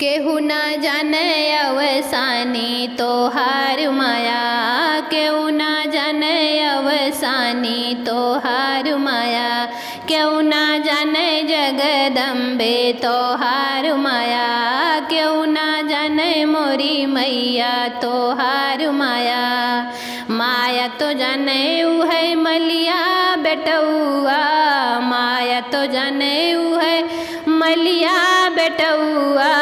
केहू न जाने अवसानी तोहार माया, केहू न जाने अवसानी तोहार माया, केहू न जाने जगदम्बे तोहार माया, केहू न जाने मोरी मैया तोहार माया। माया तो जाने है मलिया बेटौआ, माया तो जाने है मलिया बेटौआ,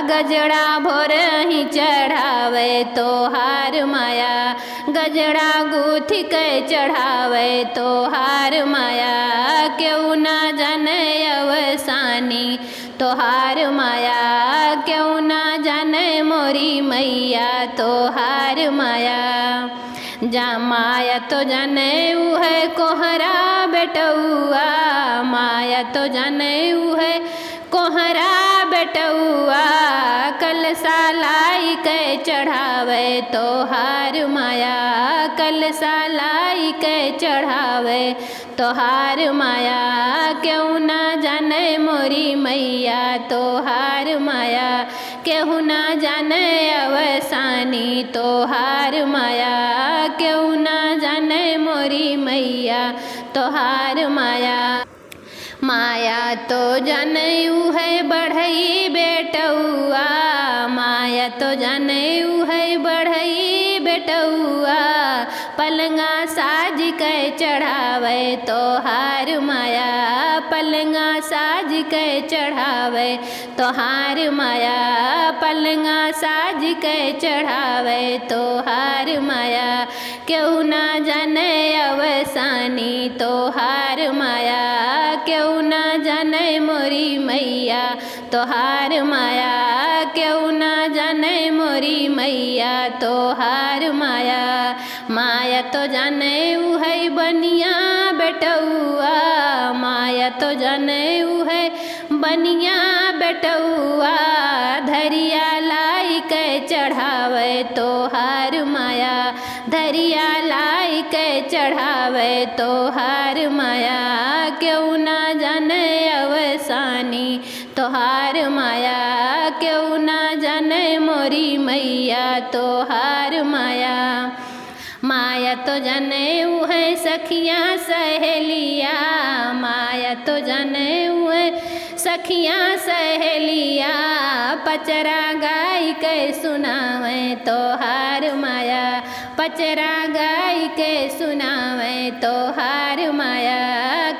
गजड़ा भोर ही चढ़ावे तोहार माया, गजड़ा गुथी के चढ़ावे तोहार माया, केहू न जाने अवसानी तोहार माया, केहू न जाने मोरी मैया तोहार माया। जा माया तो जाने है कोहरा बेटौआ, माया तो जाने है कोहरा बेटौआ, कलसा लाई के चढ़ावे तोहार माया, कलसा लाई के चढ़ावे तोहार माया, केहू न जाने मोरी मैया तोहार माया, केहू न जाने अवसानी तोहार माया, केहू न जाने मोरी मैया तोहार माया। माया तो जनऊ है बढ़ई बेटौआ, माया तो जनऊ है बढ़ई बेटौआ, पलंगा साज के चढ़ावे तोहार माया, पलंगा साज के चढ़ावे तोहार माया, पलंगा साज के चढ़ावे तोहार माया, केहू न जाने अवसानी तोहार माया, केहू न जाने मोरी मैया तोहार माया, केहू न जाने मोरी मैया तोहार माया। माया तो जाने है बनिया बेटौआ, माया तो जाने है बनिया बेटौआ, धरिया लाई के चढ़ावे तोहार माया, धरिया लाई के चढ़ावे तोहार माया, केहू न जाने अवसानी तोहार माया, केहू न जाने मोरी मैया तोहार माया। माया तो जाने है सखियाँ सहेलिया, माया तो जाने है सखियाँ सहेलिया, पचरा गाय के सुनावे तोहार माया, पचरा गाय के सुनावे तोहार माया,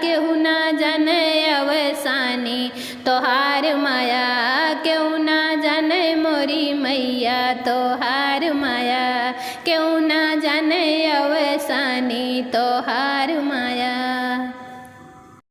केहू न जाने अवसानी तोहार माया, केहू न जाने मोरी मैया तोहार माया, केहू न जाने अवसानी तोहार माया।